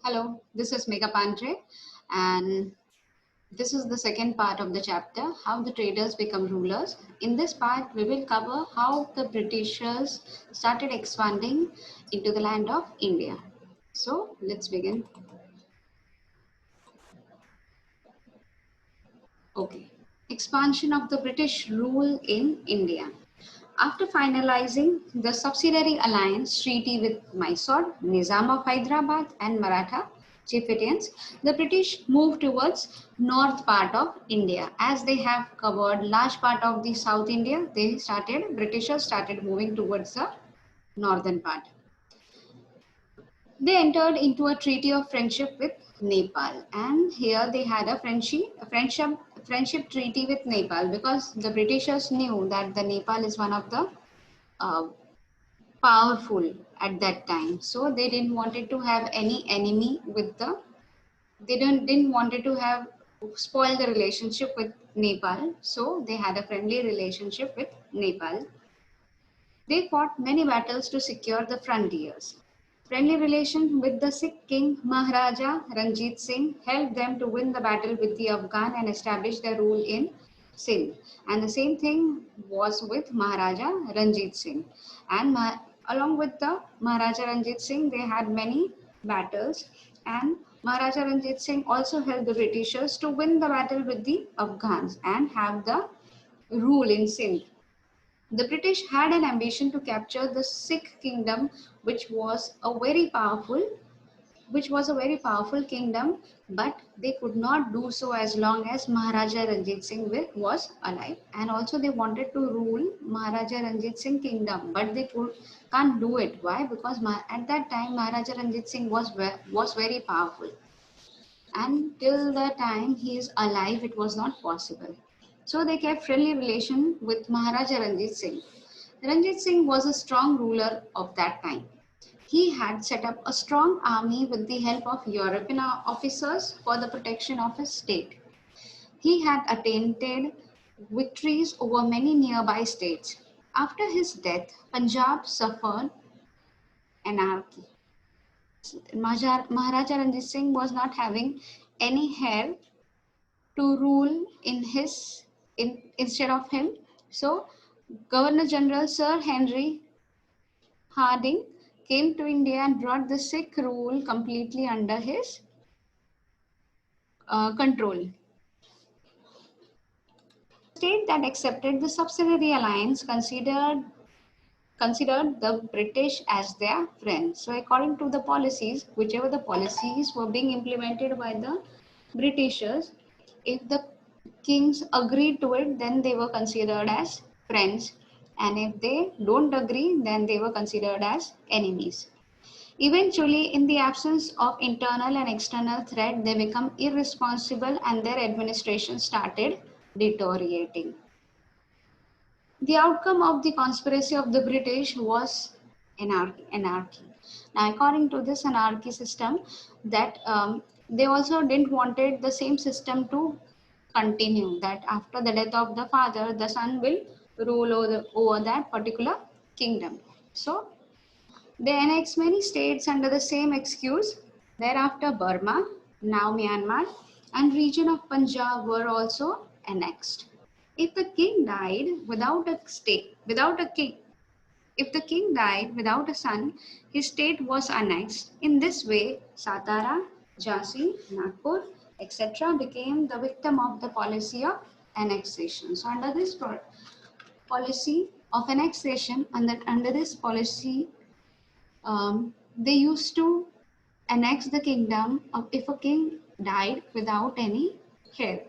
Hello, this is Megha Pandre, and this is the second part of the chapter How the Traders Become Rulers. In this part, we will cover how the Britishers started expanding into the land of India. So, let's begin. Okay. Expansion of the British rule in India. After finalizing the subsidiary alliance treaty with Mysore, Nizam of Hyderabad and Maratha chieftains, the British moved towards north part of India. As they have covered large part of the South India, Britishers started moving towards the northern part. They entered into a treaty of friendship with Nepal, and here they had a friendship treaty with Nepal because the Britishers knew that the Nepal is one of the uh, powerful at that time, so they didn't wanted to have any enemy with the they didn't wanted to have spoil the relationship with Nepal, so they had a friendly relationship with Nepal. They fought many battles to secure the frontiers. Friendly relation with the Sikh king Maharaja Ranjit Singh helped them to win the battle with the Afghan and establish their rule in Sindh. And the same thing was with Maharaja Ranjit Singh. And along with the Maharaja Ranjit Singh, they had many battles. And Maharaja Ranjit Singh also helped the Britishers to win the battle with the Afghans and have the rule in Sindh. The British had an ambition to capture the Sikh kingdom, which was a very powerful kingdom, but they could not do so as long as Maharaja Ranjit Singh was alive. And also they wanted to rule Maharaja Ranjit Singh kingdom, but can't do it. Why? Because at that time Maharaja Ranjit Singh was very powerful, and till the time he is alive it was not possible. So they kept friendly relation with Maharaja Ranjit Singh. Ranjit Singh was a strong ruler of that time. He had set up a strong army with the help of European officers for the protection of his state. He had attained victories over many nearby states. After his death, Punjab suffered anarchy. Maharaja Ranjit Singh was not having any heir to rule instead of him. So Governor General Sir Henry Harding came to India and brought the Sikh rule completely under his control. State that accepted the subsidiary alliance considered the British as their friends. So according to the policies, whichever the policies were being implemented by the Britishers, if the kings agreed to it, then they were considered as friends. And if they don't agree, then they were considered as enemies. Eventually, in the absence of internal and external threat, they become irresponsible and their administration started deteriorating. The outcome of the conspiracy of the British was anarchy. Now, according to this anarchy system, that they also didn't wanted the same system to continue. That after the death of the father, the son will rule over that particular kingdom. So they annexed many states under the same excuse. Thereafter, Burma, now Myanmar, and region of Punjab were also annexed. If the king died without a king, if the king died without a son, his state was annexed. In this way, Satara, Jhansi, Nagpur, etc. became the victim of the policy of annexation. So, under this policy of annexation, under this policy, they used to annex the kingdom of if a king died without any heir.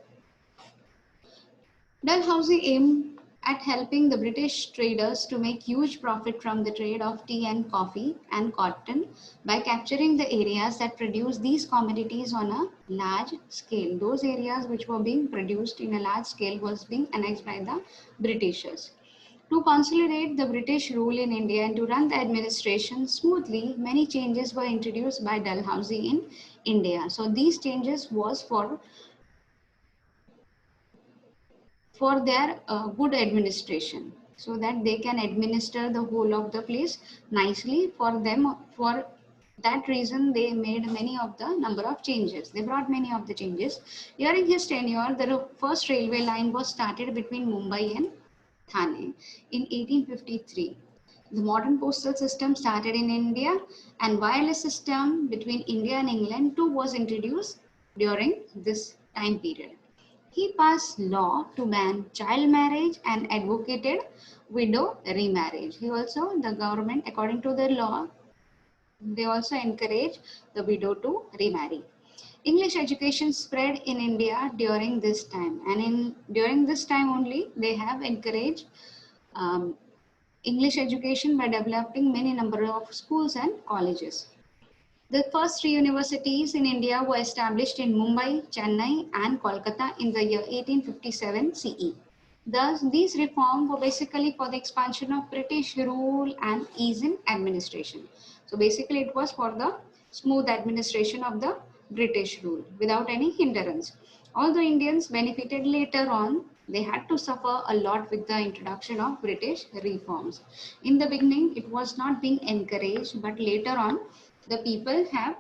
Dalhousie aimed at helping the British traders to make huge profit from the trade of tea and coffee and cotton by capturing the areas that produce these commodities on a large scale. Those areas which were being produced in a large scale was being annexed by the Britishers. To consolidate the British rule in India and to run the administration smoothly, many changes were introduced by Dalhousie in India. So these changes was for their good administration, so that they can administer the whole of the place nicely for them, for That reason they made many of the number of changes. They brought many of the changes. During his tenure, the first railway line was started between Mumbai and Thane in 1853. The modern postal system started in India, and wireless system between India and England too was introduced during this time period. He passed law to ban child marriage and advocated widow remarriage. The government, according to the law, they also encourage the widow to remarry. English education spread in India during this time, and during this time only they have encouraged um, English education by developing many number of schools and colleges. The first three universities in India were established in Mumbai, Chennai, and Kolkata in the year 1857 CE. Thus, these reforms were basically for the expansion of British rule and ease in administration. So basically it was for the smooth administration of the British rule without any hindrance. Although Indians benefited later on, they had to suffer a lot with the introduction of British reforms. In the beginning, it was not being encouraged, but later on, the people have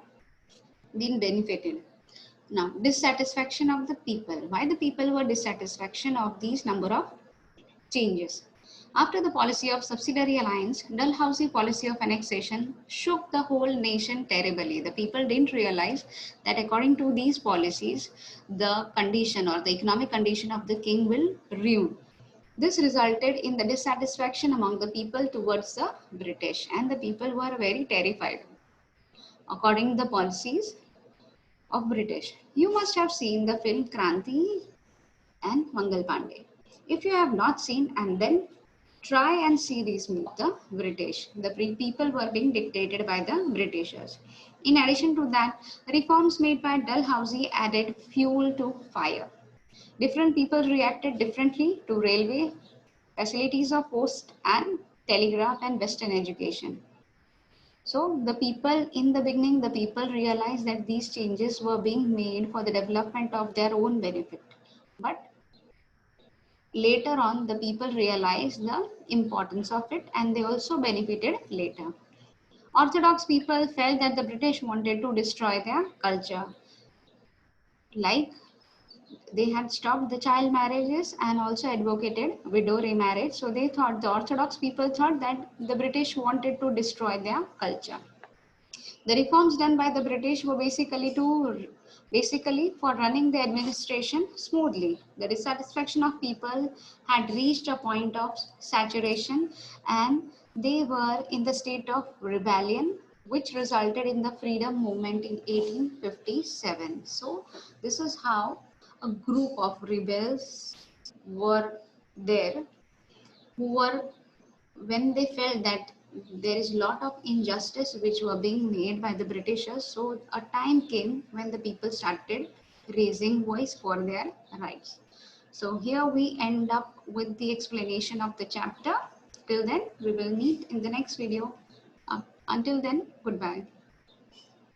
been benefited. Now, dissatisfaction of the people. Why the people were dissatisfaction of these number of changes? After the policy of subsidiary alliance, Dalhousie policy of annexation shook the whole nation terribly. The people didn't realize that according to these policies, the condition or the economic condition of the king will ruin. This resulted in the dissatisfaction among the people towards the British, and the people were very terrified according to the policies of British. You must have seen the film Kranti and Mangal Pandey. If you have not seen, and then try and see these movies, the British. The people were being dictated by the Britishers. In addition to that, reforms made by Dalhousie added fuel to fire. Different people reacted differently to railway, facilities of post and telegraph, and Western education. So the people in the beginning, the people realized that these changes were being made for the development of their own benefit. But later on, the people realized the importance of it, and they also benefited later. Orthodox people felt that the British wanted to destroy their culture. Like they had stopped the child marriages and also advocated widow remarriage. So they thought, the Orthodox people thought that the British wanted to destroy their culture. The reforms done by the British were basically for running the administration smoothly. The dissatisfaction of people had reached a point of saturation, and they were in the state of rebellion, which resulted in the freedom movement in 1857. So this is how a group of rebels were there, who were, when they felt that there is a lot of injustice which were being made by the Britishers, so a time came when the people started raising voice for their rights. So here we end up with the explanation of the chapter. Till then, we will meet in the next video. Until then, goodbye.